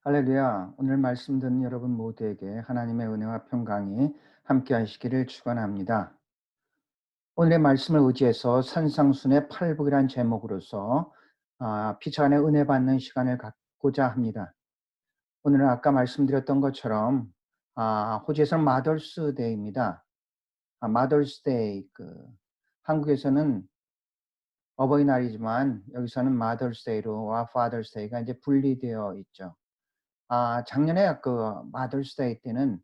할렐루야. 오늘 말씀 듣는 여러분 모두에게 하나님의 은혜와 평강이 함께 하시기를 축원합니다. 오늘의 말씀을 의지해서 산상순의 팔복이란 제목으로서 피차 간의 은혜 받는 시간을 갖고자 합니다. 오늘은 아까 말씀드렸던 것처럼 호주에서는 마더스 데이입니다. 마더스 데이 한국에서는 어버이날이지만 여기서는 마더스 데이로와 파더스 데이가 이제 분리되어 있죠. 작년에 마더스 데이 때는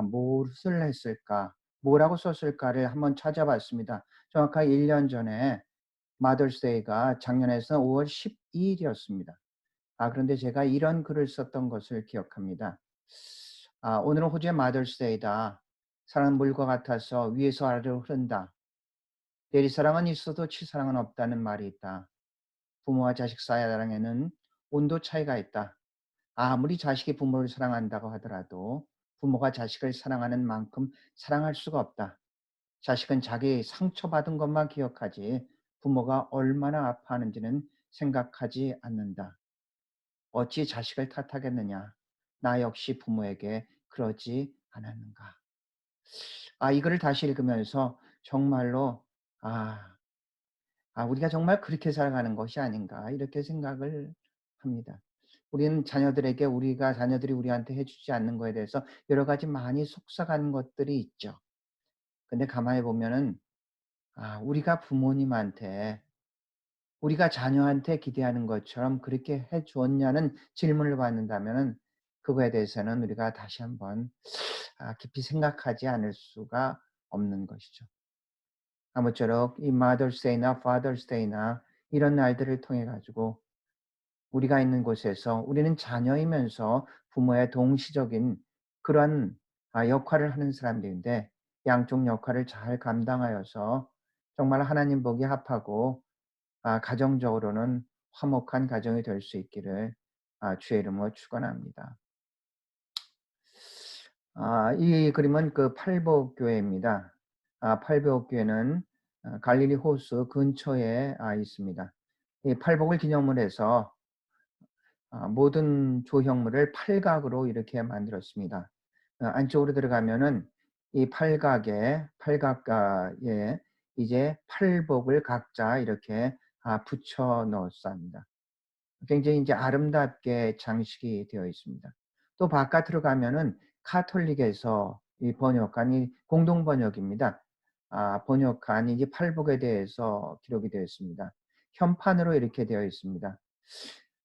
무엇을 했을까? 뭐라고 썼을까를 한번 찾아봤습니다. 정확하게 1년 전에 마더스 데이가 작년에서 5월 12 일이었습니다. 그런데 제가 이런 글을 썼던 것을 기억합니다. "오늘은 호주의 마더스 데이다. 사랑은 물과 같아서 위에서 아래로 흐른다. 내리사랑은 있어도 치사랑은 없다는 말이 있다. 부모와 자식 사랑에는 온도 차이가 있다. 아무리 자식이 부모를 사랑한다고 하더라도 부모가 자식을 사랑하는 만큼 사랑할 수가 없다. 자식은 자기 상처받은 것만 기억하지 부모가 얼마나 아파하는지는 생각하지 않는다. 어찌 자식을 탓하겠느냐? 나 역시 부모에게 그러지 않았는가?" 이 글을 다시 읽으면서 정말로 '아 우리가 정말 그렇게 살아가는 것이 아닌가.' 이렇게 생각을 합니다. 우리는 자녀들에게 우리가 자녀들이 우리한테 해 주지 않는 거에 대해서 여러 가지 많이 속삭하는 것들이 있죠. 근데 가만히 보면은 우리가 부모님한테 우리가 자녀한테 기대하는 것처럼 그렇게 해 주었냐는 질문을 받는다면은 그거에 대해서는 우리가 다시 한번 깊이 생각하지 않을 수가 없는 것이죠. 아무쪼록 이 Mother's Day나 Father's Day나 이런 날들을 통해 가지고 우리가 있는 곳에서 우리는 자녀이면서 부모의 동시적인 그런 역할을 하는 사람들인데 양쪽 역할을 잘 감당하여서 정말 하나님 보기 합하고 가정적으로는 화목한 가정이 될 수 있기를 주의 이름으로 축원합니다. 이 그림은 팔복교회입니다. 팔복교회는 갈릴리 호수 근처에 있습니다. 이 팔복을 기념을 해서 모든 조형물을 팔각으로 이렇게 만들었습니다. 안쪽으로 들어가면은 이 팔각에 이제 팔복을 각자 이렇게 붙여 넣었습니다. 굉장히 이제 아름답게 장식이 되어 있습니다. 또 바깥으로 가면은 카톨릭에서 이 번역한 이 공동 번역입니다. 번역한 이제 팔복에 대해서 기록이 되어 있습니다. 현판으로 이렇게 되어 있습니다.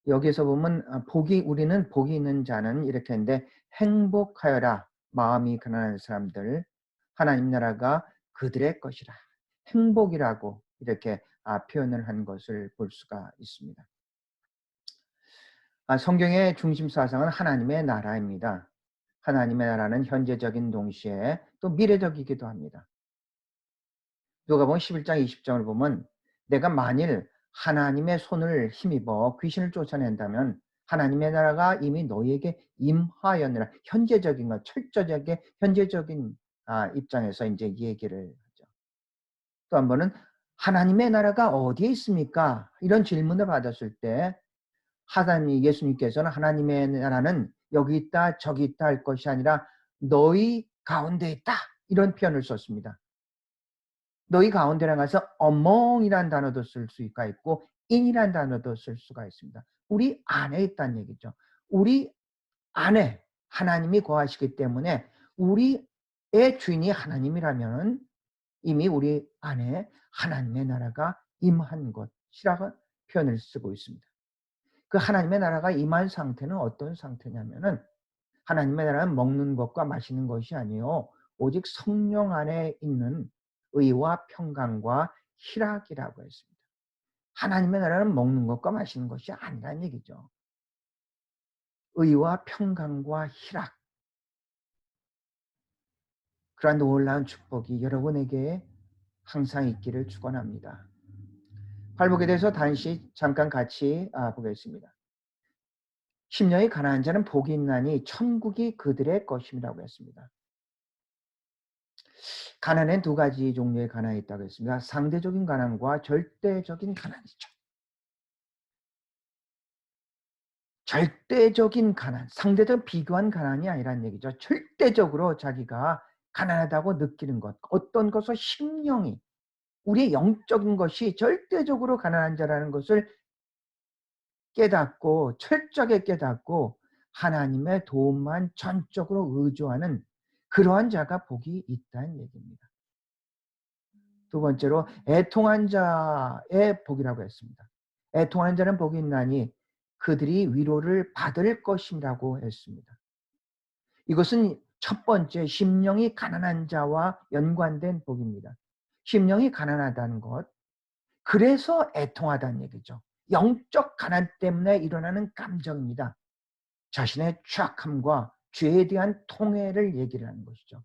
여기에서 보면 복이 우리는 복이 있는 자는 이렇게 했는데 "행복하여라 마음이 가난한 사람들 하나님 나라가 그들의 것이라." 행복이라고 이렇게 표현을 한 것을 볼 수가 있습니다. 성경의 중심 사상은 하나님의 나라입니다. 하나님의 나라는 현재적인 동시에 또 미래적이기도 합니다. 누가복음 11장 20절을 보면 "내가 만일 하나님의 손을 힘입어 귀신을 쫓아낸다면 하나님의 나라가 이미 너희에게 임하였느라." 현재적인 것, 철저하게 현재적인 입장에서 인제 이 얘기를 하죠. 또 한 번은 "하나님의 나라가 어디에 있습니까?" 이런 질문을 받았을 때 하나님 예수님께서는 "하나님의 나라는 여기 있다 저기 있다 할 것이 아니라 너희 가운데 있다." 이런 표현을 썼습니다. 너희 가운데랑 가서 among이라는 단어도 쓸 수가 있고 in이라는 단어도 쓸 수가 있습니다. 우리 안에 있다는 얘기죠. 우리 안에 하나님이 거하시기 때문에 우리의 주인이 하나님이라면은 이미 우리 안에 하나님의 나라가 임한 것이라고 표현을 쓰고 있습니다. 그 하나님의 나라가 임한 상태는 어떤 상태냐면은 하나님의 나라는 먹는 것과 마시는 것이 아니요 오직 성령 안에 있는 의와 평강과 희락이라고 했습니다. 하나님의 나라는 먹는 것과 마시는 것이 아니라는 얘기죠. 의와 평강과 희락, 그러한 놀라운 축복이 여러분에게 항상 있기를 축원합니다. 팔복에 대해서 다시 잠깐 같이 보겠습니다. 심령이 가난한 자는 복이 있나니 천국이 그들의 것임이라고 했습니다. 가난엔 두 가지 종류의 가난이 있다고 했습니다. 상대적인 가난과 절대적인 가난이죠. 절대적인 가난, 상대적 비교한 가난이 아니란 얘기죠. 절대적으로 자기가 가난하다고 느끼는 것, 어떤 것을 심령이, 우리의 영적인 것이 절대적으로 가난한 자라는 것을 깨닫고 철저하게 깨닫고 하나님의 도움만 전적으로 의존하는 그러한 자가 복이 있다는 얘기입니다. 두 번째로 애통한 자의 복이라고 했습니다. 애통하는 자는 복이 있나니 그들이 위로를 받을 것이라고 했습니다. 이것은 첫 번째 심령이 가난한 자와 연관된 복입니다. 심령이 가난하다는 것, 그래서 애통하다는 얘기죠. 영적 가난 때문에 일어나는 감정입니다. 자신의 취약함과 죄에 대한 통회를 얘기를 하는 것이죠.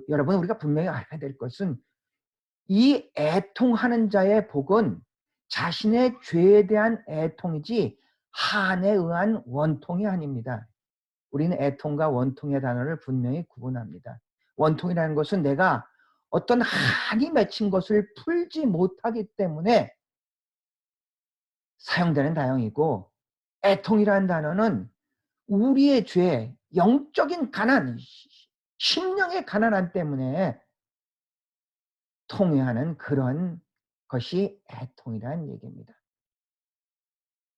여러분, 우리가 분명히 알아야 될 것은 이 애통하는 자의 복은 자신의 죄에 대한 애통이지 한에 의한 원통이 아닙니다. 우리는 애통과 원통의 단어를 분명히 구분합니다. 원통이라는 것은 내가 어떤 한이 맺힌 것을 풀지 못하기 때문에 사용되는 단어이고, 애통이라는 단어는 우리의 죄, 영적인 가난, 심령의 가난함 때문에 통회하는 그런 것이 애통이라는 얘기입니다.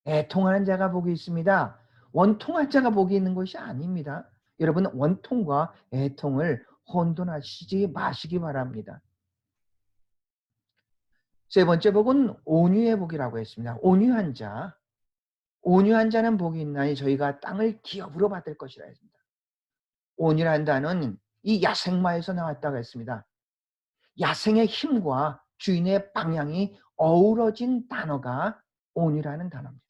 애통하는 자가 복이 있습니다. 원통한 자가 복이 있는 것이 아닙니다. 여러분, 원통과 애통을 혼돈하시지 마시기 바랍니다. 세 번째 복은 온유의 복이라고 했습니다. 온유한 자. 온유한 자는 복이 있나니 저희가 땅을 기업으로 받을 것이라 했습니다. 온유란 단어는 이 야생마에서 나왔다고 했습니다. 야생의 힘과 주인의 방향이 어우러진 단어가 온유라는 단어입니다.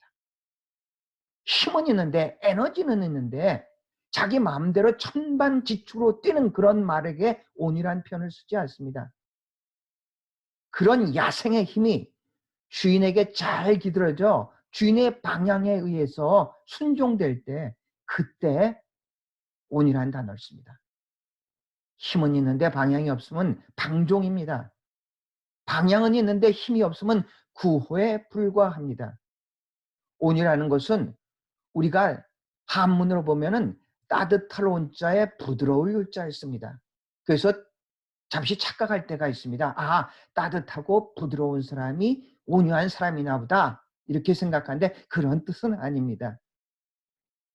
힘은 있는데 에너지는 있는데 자기 마음대로 천반지축으로 뛰는 그런 말에게 온유란 표현을 쓰지 않습니다. 그런 야생의 힘이 주인에게 잘 기들어져 주인의 방향에 의해서 순종될 때, 그때 온유란 단어를 씁니다. 힘은 있는데 방향이 없으면 방종입니다. 방향은 있는데 힘이 없으면 구호에 불과합니다. 온유라는 것은 우리가 한문으로 보면은 따뜻할 온자에 부드러울 유자를 씁니다. 그래서 잠시 착각할 때가 있습니다. 아, 따뜻하고 부드러운 사람이 온유한 사람이나 보다, 이렇게 생각하는데 그런 뜻은 아닙니다.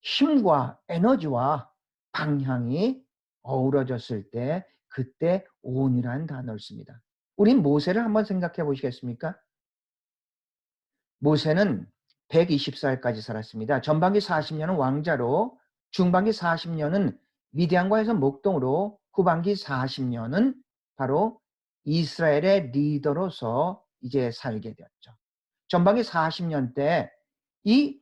힘과 에너지와 방향이 어우러졌을 때 그때 온유란 단어를 씁니다. 우린 모세를 한번 생각해 보시겠습니까? 모세는 120살까지 살았습니다. 전반기 40년은 왕자로, 중반기 40년은 미디안과에서 목동으로, 후반기 40년은 바로 이스라엘의 리더로서 이제 살게 되었죠. 전반기 40년 때 이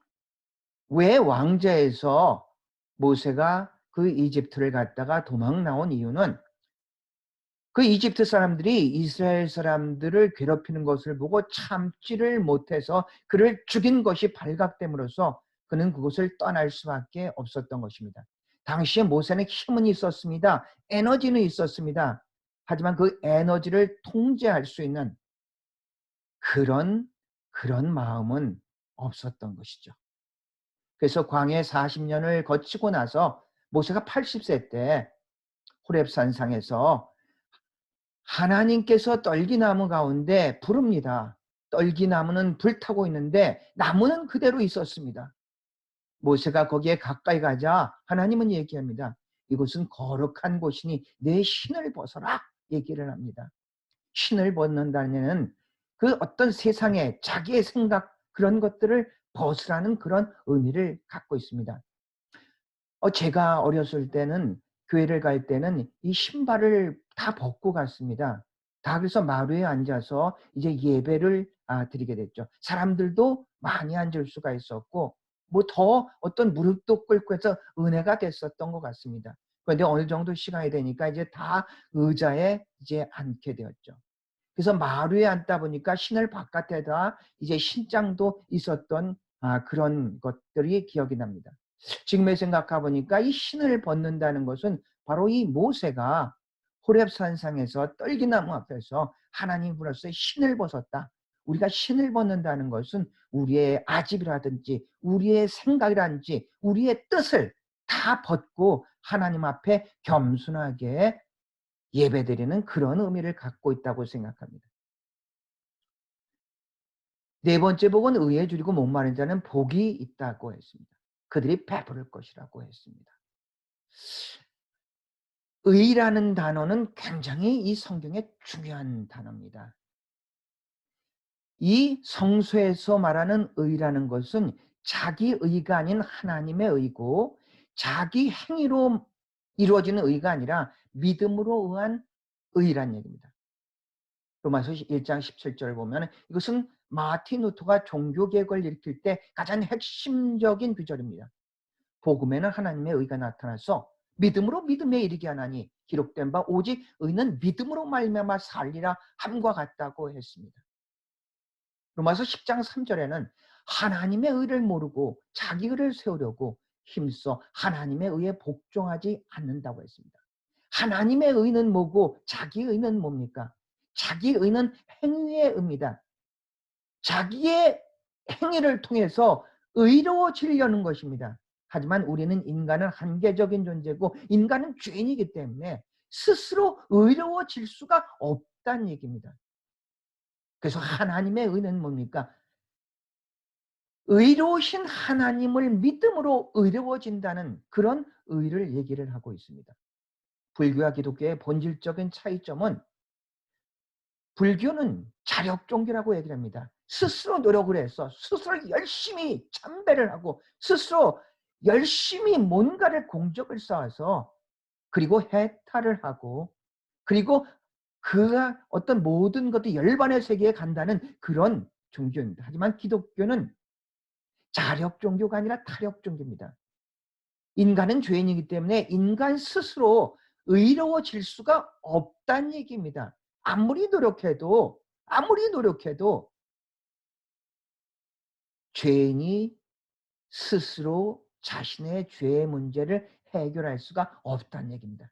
왜 왕자에서 모세가 그 이집트를 갔다가 도망 나온 이유는 그 이집트 사람들이 이스라엘 사람들을 괴롭히는 것을 보고 참지를 못해서 그를 죽인 것이 발각됨으로써 그는 그곳을 떠날 수밖에 없었던 것입니다. 당시에 모세는 힘은 있었습니다. 에너지는 있었습니다. 하지만 그 에너지를 통제할 수 있는 그런 마음은 없었던 것이죠. 그래서 광해 40년을 거치고 나서 모세가 80세 때 호렙산상에서 하나님께서 떨기나무 가운데 부릅니다. 떨기나무는 불타고 있는데 나무는 그대로 있었습니다. 모세가 거기에 가까이 가자 하나님은 얘기합니다. 이곳은 거룩한 곳이니 내 신을 벗어라, 얘기를 합니다. 신을 벗는다는 그 어떤 세상에 자기의 생각, 그런 것들을 벗으라는 그런 의미를 갖고 있습니다. 제가 어렸을 때는, 교회를 갈 때는 이 신발을 다 벗고 갔습니다. 다 그래서 마루에 앉아서 이제 예배를 드리게 됐죠. 사람들도 많이 앉을 수가 있었고, 뭐 더 어떤 무릎도 꿇고 해서 은혜가 됐었던 것 같습니다. 그런데 어느 정도 시간이 되니까 이제 다 의자에 이제 앉게 되었죠. 그래서 마루에 앉다 보니까 신을 바깥에다 이제 신장도 있었던 그런 것들이 기억이 납니다. 지금에 생각해 보니까 이 신을 벗는다는 것은 바로 이 모세가 호렙산상에서 떨기나무 앞에서 하나님으로서의 신을 벗었다. 우리가 신을 벗는다는 것은 우리의 아집이라든지 우리의 생각이라든지 우리의 뜻을 다 벗고 하나님 앞에 겸손하게 예배드리는 그런 의미를 갖고 있다고 생각합니다. 네 번째 복은 의에 줄이고 목마른 자는 복이 있다고 했습니다. 그들이 배부를 것이라고 했습니다. 의라는 단어는 굉장히 이 성경에 중요한 단어입니다. 이 성서에서 말하는 의라는 것은 자기 의가 아닌 하나님의 의고 자기 행위로 이루어지는 의가 아니라 믿음으로 의한 의란 얘기입니다. 로마서 1장 17절을 보면 이것은 마틴 루터가 종교개혁을 일으킬 때 가장 핵심적인 구절입니다. 복음에는 하나님의 의가 나타나서 믿음으로 믿음에 이르게 하나니 기록된 바 오직 의는 믿음으로 말미암아 살리라 함과 같다고 했습니다. 로마서 10장 3절에는 하나님의 의를 모르고 자기 의를 세우려고 힘써 하나님의 의에 복종하지 않는다고 했습니다. 하나님의 의는 뭐고 자기 의는 뭡니까? 자기 의는 행위의 의입니다. 자기의 행위를 통해서 의로워지려는 것입니다. 하지만 우리는 인간은 한계적인 존재고 인간은 죄인이기 때문에 스스로 의로워질 수가 없다는 얘기입니다. 그래서 하나님의 의는 뭡니까? 의로우신 하나님을 믿음으로 의로워진다는 그런 의를 얘기를 하고 있습니다. 불교와 기독교의 본질적인 차이점은 불교는 자력 종교라고 얘기를 합니다. 스스로 노력을 해서 스스로 열심히 참배를 하고 스스로 열심히 뭔가를 공적을 쌓아서 그리고 해탈을 하고 그리고 그 어떤 모든 것도 열반의 세계에 간다는 그런 종교입니다. 하지만 기독교는 자력 종교가 아니라 타력 종교입니다. 인간은 죄인이기 때문에 인간 스스로 의로워질 수가 없다는 얘기입니다. 아무리 노력해도 죄인이 스스로 자신의 죄의 문제를 해결할 수가 없다는 얘기입니다.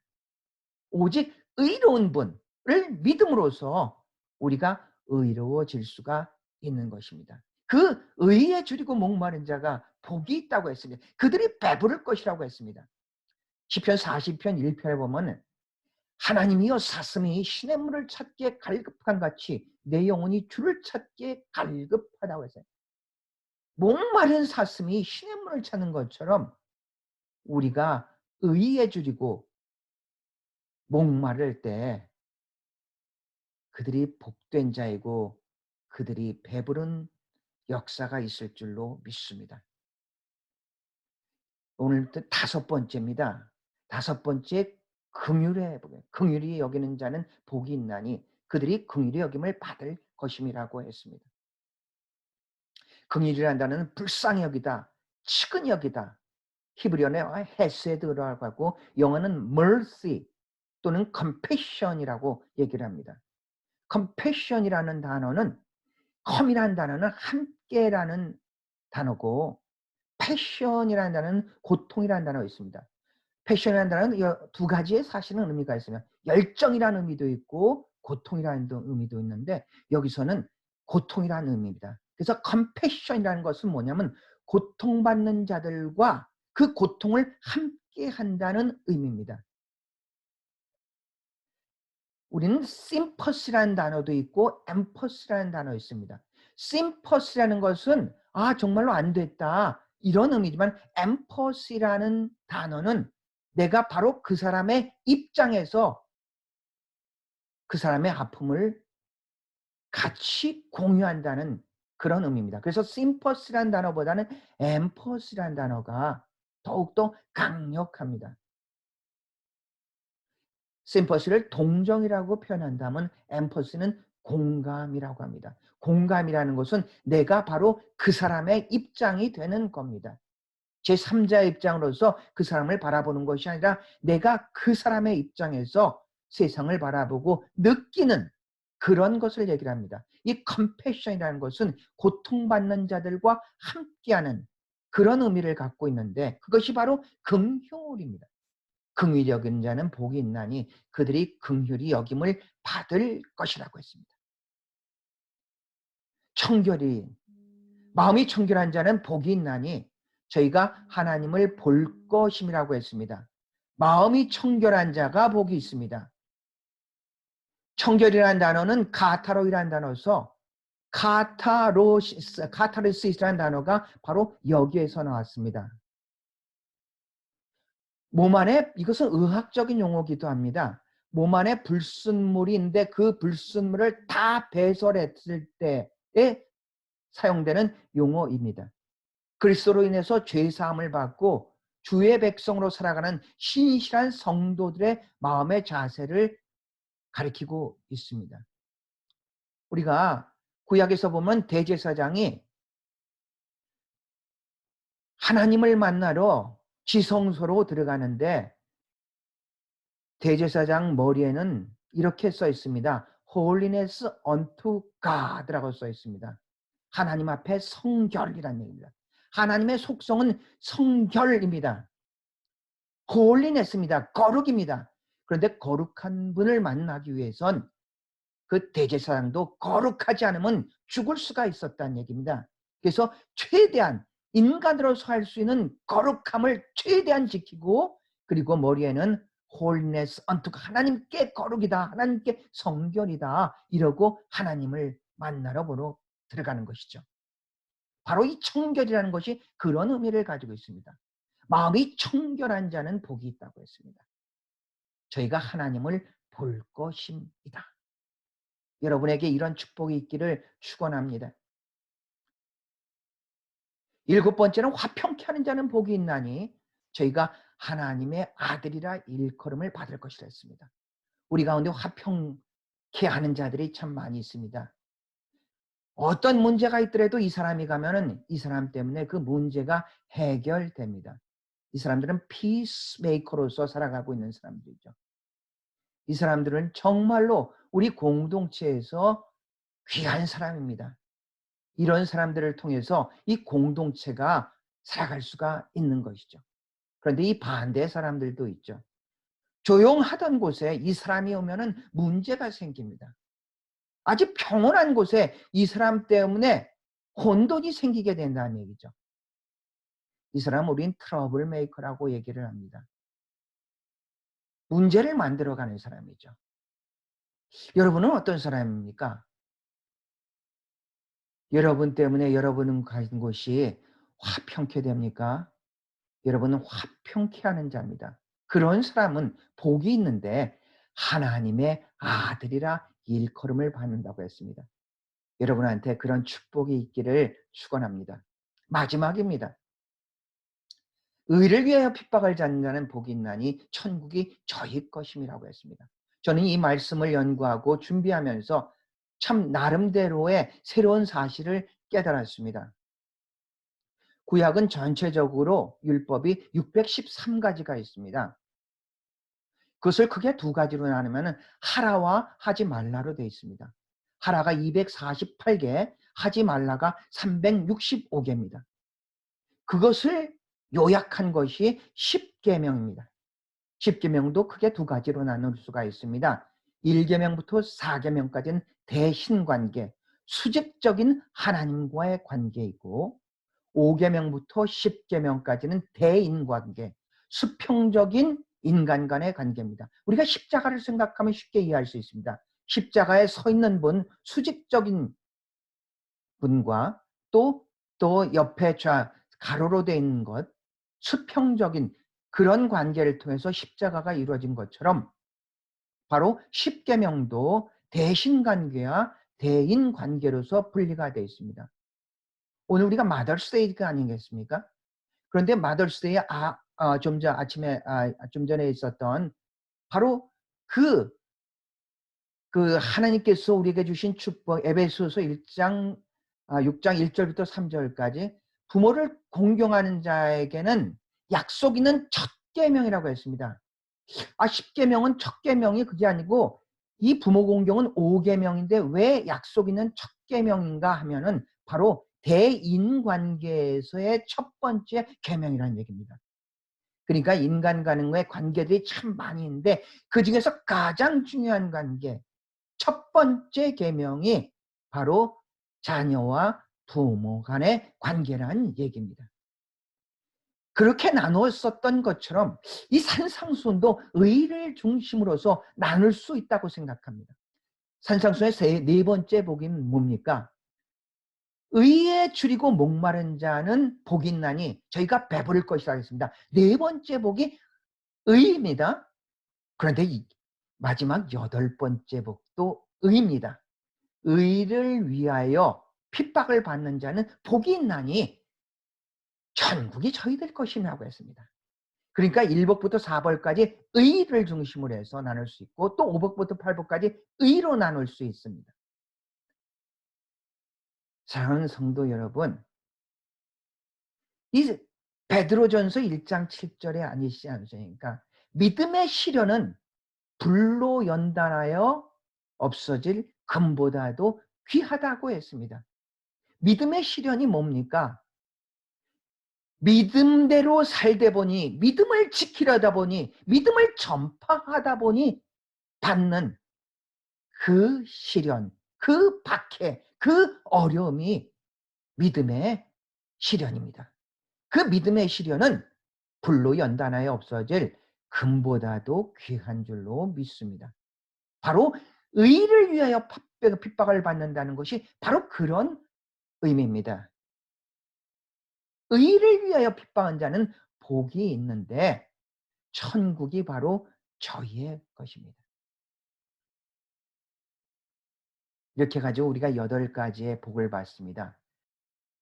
오직 의로운 분을 믿음으로써 우리가 의로워질 수가 있는 것입니다. 그 의에 줄이고 목마른 자가 복이 있다고 했습니다. 그들이 배부를 것이라고 했습니다. 시편 40편 1편에 보면 하나님이여 사슴이 시냇물을 찾기에 갈급한 같이 내 영혼이 주를 찾기에 갈급하다고 했어요. 목마른 사슴이 시냇물을 찾는 것처럼 우리가 의에 줄이고 목마를 때 그들이 복된 자이고 그들이 배부른 역사가 있을 줄로 믿습니다. 오늘 다섯 번째입니다. 다섯 번째 긍휼히 여기는 자는 복이 있나니 그들이 긍휼히 여김을 받을 것임이라고 했습니다. 긍휼이라는 단어는 불쌍히 여기다, 측은히 여기다. 히브리어는 헤세드라고 하고 영어는 mercy 또는 compassion이라고 얘기를 합니다. compassion이라는 단어는 come이라는 단어는 함께라는 단어고 passion이라는 단어는 고통이라는 단어가 있습니다. passion이라는 단어는 두 가지의 사실은 의미가 있으면 열정이라는 의미도 있고 고통이라는 의미도 있는데 여기서는 고통이라는 의미입니다. 그래서 compassion이라는 것은 뭐냐면 고통받는 자들과 그 고통을 함께 한다는 의미입니다. 우리는 sympathy라는 단어도 있고 empathy라는 단어 있습니다. sympathy라는 것은 정말로 안 됐다 이런 의미지만 empathy라는 단어는 내가 바로 그 사람의 입장에서 그 사람의 아픔을 같이 공유한다는 그런 의미입니다. 그래서 sympathy라는 단어보다는 empathy라는 단어가 더욱더 강력합니다. 심퍼시를 동정이라고 표현한다면 엠퍼시는 공감이라고 합니다. 공감이라는 것은 내가 바로 그 사람의 입장이 되는 겁니다. 제3자의 입장으로서 그 사람을 바라보는 것이 아니라 내가 그 사람의 입장에서 세상을 바라보고 느끼는 그런 것을 얘기를 합니다. 이 컴패션이라는 것은 고통받는 자들과 함께하는 그런 의미를 갖고 있는데 그것이 바로 긍휼입니다. 긍휼히 여기는 자는 복이 있나니 그들이 긍휼히 여김을 받을 것이라고 했습니다. 청결이 마음이 청결한 자는 복이 있나니 저희가 하나님을 볼 것임이라고 했습니다. 마음이 청결한 자가 복이 있습니다. 청결이라는 단어는 카타로이라는 단어에서 카타르시스라는 단어가 바로 여기에서 나왔습니다. 몸 안에, 이것은 의학적인 용어기도 합니다. 몸 안에 불순물인데 그 불순물을 다 배설했을 때에 사용되는 용어입니다. 그리스도로 인해서 죄사함을 받고 주의 백성으로 살아가는 신실한 성도들의 마음의 자세를 가리키고 있습니다. 우리가 구약에서 보면 대제사장이 하나님을 만나러 지성소로 들어가는데 대제사장 머리에는 이렇게 써 있습니다. Holiness unto God라고 써 있습니다. 하나님 앞에 성결이라는 얘기입니다. 하나님의 속성은 성결입니다. holiness입니다. 거룩입니다. 그런데 거룩한 분을 만나기 위해선 그 대제사장도 거룩하지 않으면 죽을 수가 있었다는 얘기입니다. 그래서 최대한 인간으로서 할 수 있는 거룩함을 최대한 지키고, 그리고 머리에는 holiness unto 하나님께 거룩이다, 하나님께 성결이다, 이러고 하나님을 만나러 보러 들어가는 것이죠. 바로 이 청결이라는 것이 그런 의미를 가지고 있습니다. 마음이 청결한 자는 복이 있다고 했습니다. 저희가 하나님을 볼 것입니다. 여러분에게 이런 축복이 있기를 축원합니다. 7번째는 화평케 하는 자는 복이 있나니 저희가 하나님의 아들이라 일컬음을 받을 것이라 했습니다. 우리 가운데 화평케 하는 자들이 참 많이 있습니다. 어떤 문제가 있더라도 이 사람이 가면은 이 사람 때문에 그 문제가 해결됩니다. 이 사람들은 피스메이커로서 살아가고 있는 사람들이죠. 이 사람들은 정말로 우리 공동체에서 귀한 사람입니다. 이런 사람들을 통해서 이 공동체가 살아갈 수가 있는 것이죠. 그런데 이 반대의 사람들도 있죠. 조용하던 곳에 이 사람이 오면은 문제가 생깁니다. 아주 평온한 곳에 이 사람 때문에 혼돈이 생기게 된다는 얘기죠. 이 사람 우린 트러블 메이커라고 얘기를 합니다. 문제를 만들어가는 사람이죠. 여러분은 어떤 사람입니까? 여러분 때문에 여러분은 가진 곳이 화평케 됩니까? 여러분은 화평케 하는 자입니다. 그런 사람은 복이 있는데 하나님의 아들이라 일컬음을 받는다고 했습니다. 여러분한테 그런 축복이 있기를 축원합니다. 마지막입니다. 의를 위하여 핍박을 받는 자는 복이 있나니 천국이 저희 것임이라고 했습니다. 저는 이 말씀을 연구하고 준비하면서 참 나름대로의 새로운 사실을 깨달았습니다. 구약은 전체적으로 율법이 613가지가 있습니다. 그것을 크게 두 가지로 나누면 하라와 하지 말라로 되어 있습니다. 하라가 248개, 하지 말라가 365개입니다. 그것을 요약한 것이 10계명입니다. 10계명도 크게 두 가지로 나눌 수가 있습니다. 1계명부터 4계명까지는 대신관계, 수직적인 하나님과의 관계이고 5계명부터 10계명까지는 대인관계, 수평적인 인간 간의 관계입니다. 우리가 십자가를 생각하면 쉽게 이해할 수 있습니다. 십자가에 서 있는 분, 수직적인 분과 또 옆에 가로로 되어 있는 것, 수평적인 그런 관계를 통해서 십자가가 이루어진 것처럼 바로 십계명도 대신관계와 대인관계로서 분리가 되어 있습니다. 오늘 우리가 마더스데이가 아니겠습니까? 그런데 마더스데이에 좀 전에 있었던 바로 그 하나님께서 우리에게 주신 축복, 에베소서 6장 1절부터 3절까지 부모를 공경하는 자에게는 약속 있는 첫 계명이라고 했습니다. 10계명은 첫 계명이 그게 아니고 이 부모 공경은 5계명인데 왜 약속 있는 첫 계명인가 하면은 바로 대인관계에서의 첫 번째 계명이라는 얘기입니다. 그러니까 인간 간의 관계들이 참 많이 있는데 그중에서 가장 중요한 관계, 첫 번째 계명이 바로 자녀와 부모 간의 관계란 얘기입니다. 그렇게 나누었었던 것처럼 이 산상수훈도 의를 중심으로서 나눌 수 있다고 생각합니다. 산상수훈의 네 번째 복이 뭡니까? 의에 줄이고 목마른 자는 복이 있나니 저희가 배부를 것이라 했습니다. 네 번째 복이 의입니다. 그런데 마지막 여덟 번째 복도 의입니다. 의를 위하여 핍박을 받는 자는 복이 있나니 천국이 저희들 것이라고 했습니다. 그러니까 1복부터 4복까지 의를 중심으로 해서 나눌 수 있고 또 5복부터 8복까지 의로 나눌 수 있습니다. 사랑하는 성도 여러분, 이 베드로전서 1장 7절에 아니시지 않으십니까? 믿음의 시련은 불로 연단하여 없어질 금보다도 귀하다고 했습니다. 믿음의 시련이 뭡니까? 믿음대로 살다 보니, 믿음을 지키려다 보니, 믿음을 전파하다 보니 받는 그 시련, 그 박해, 그 어려움이 믿음의 시련입니다. 그 믿음의 시련은 불로 연단하여 없어질 금보다도 귀한 줄로 믿습니다. 바로 의를 위하여 핍박을 받는다는 것이 바로 그런 의미입니다. 의를 위하여 핍박한 자는 복이 있는데 천국이 바로 저희의 것입니다. 이렇게 가지고 우리가 8가지의 복을 받습니다.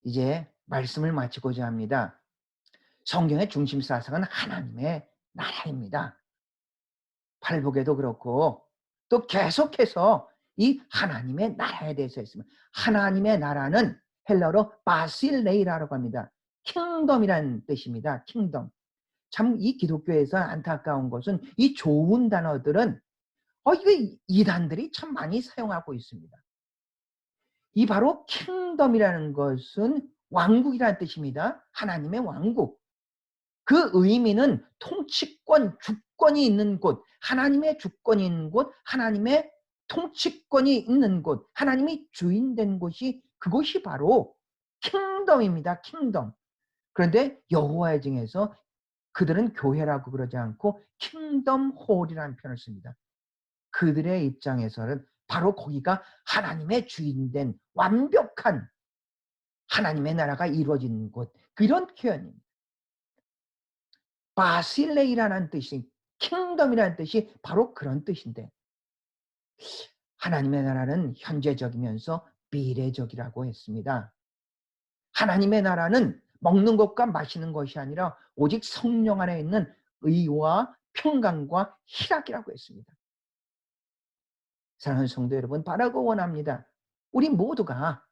이제 말씀을 마치고자 합니다. 성경의 중심 사상은 하나님의 나라입니다. 팔복에도 그렇고 또 계속해서 이 하나님의 나라에 대해서 했습니다. 하나님의 나라는 헬라어로 바실레이라고 합니다. 킹덤이라는 뜻입니다. 킹덤. 참 이 기독교에서 안타까운 것은 이 좋은 단어들은 이게 이단들이 참 많이 사용하고 있습니다. 이 바로 킹덤이라는 것은 왕국이라는 뜻입니다. 하나님의 왕국. 그 의미는 통치권, 주권이 있는 곳, 하나님의 주권이 있는 곳, 하나님의 통치권이 있는 곳, 하나님이 주인된 곳이 그곳이 바로 킹덤입니다. 킹덤. 그런데 여호와의 증에서 그들은 교회라고 그러지 않고 킹덤 홀이라는 표현을 씁니다. 그들의 입장에서는 바로 거기가 하나님의 주인된 완벽한 하나님의 나라가 이루어진 곳, 그런 표현입니다. 바실레이라는 뜻이, 킹덤이라는 뜻이 바로 그런 뜻인데 하나님의 나라는 현재적이면서 미래적이라고 했습니다. 하나님의 나라는 먹는 것과 마시는 것이 아니라 오직 성령 안에 있는 의와 평강과 희락이라고 했습니다. 사랑하는 성도 여러분, 바라고 원합니다. 우리 모두가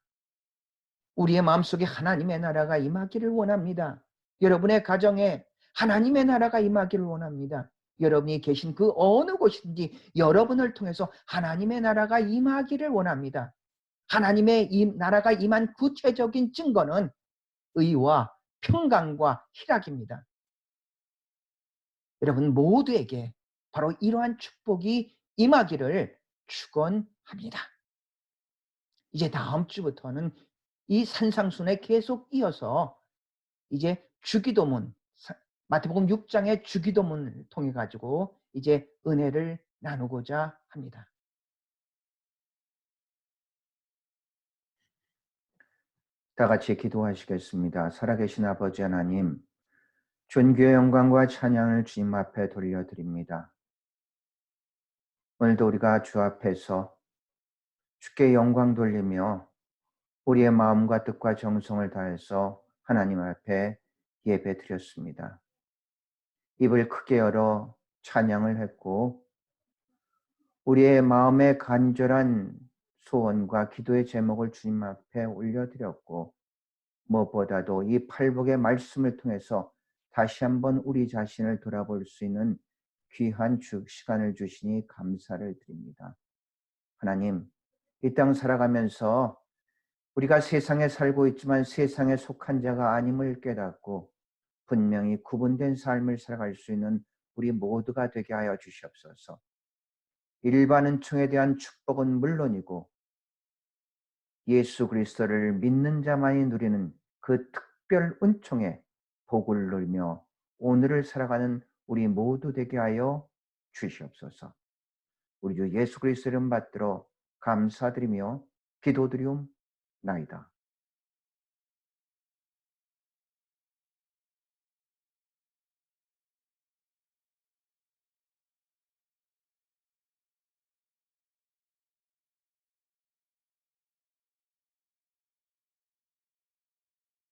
우리의 마음속에 하나님의 나라가 임하기를 원합니다. 여러분의 가정에 하나님의 나라가 임하기를 원합니다. 여러분이 계신 그 어느 곳인지 여러분을 통해서 하나님의 나라가 임하기를 원합니다. 하나님의 나라가 임한 구체적인 증거는 의와 평강과 희락입니다. 여러분 모두에게 바로 이러한 축복이 임하기를 축원합니다. 이제 다음 주부터는 이 산상순에 계속 이어서 이제 주기도문, 마태복음 6장의 주기도문을 통해 가지고 이제 은혜를 나누고자 합니다. 다 같이 기도하시겠습니다. 살아계신 아버지 하나님, 존귀의 영광과 찬양을 주님 앞에 돌려드립니다. 오늘도 우리가 주 앞에서 주께 영광 돌리며 우리의 마음과 뜻과 정성을 다해서 하나님 앞에 예배 드렸습니다. 입을 크게 열어 찬양을 했고 우리의 마음의 간절한 소원과 기도의 제목을 주님 앞에 올려드렸고 무엇보다도 이 팔복의 말씀을 통해서 다시 한번 우리 자신을 돌아볼 수 있는 귀한 시간을 주시니 감사를 드립니다. 하나님, 이 땅 살아가면서 우리가 세상에 살고 있지만 세상에 속한 자가 아님을 깨닫고 분명히 구분된 삶을 살아갈 수 있는 우리 모두가 되게 하여 주시옵소서. 일반 은총에 대한 축복은 물론이고 예수 그리스도를 믿는 자만이 누리는 그 특별 은총에 복을 누리며 오늘을 살아가는 우리 모두 되게 하여 주시옵소서. 우리 주 예수 그리스도 이름 받들어 감사드리며 기도드리옵나이다.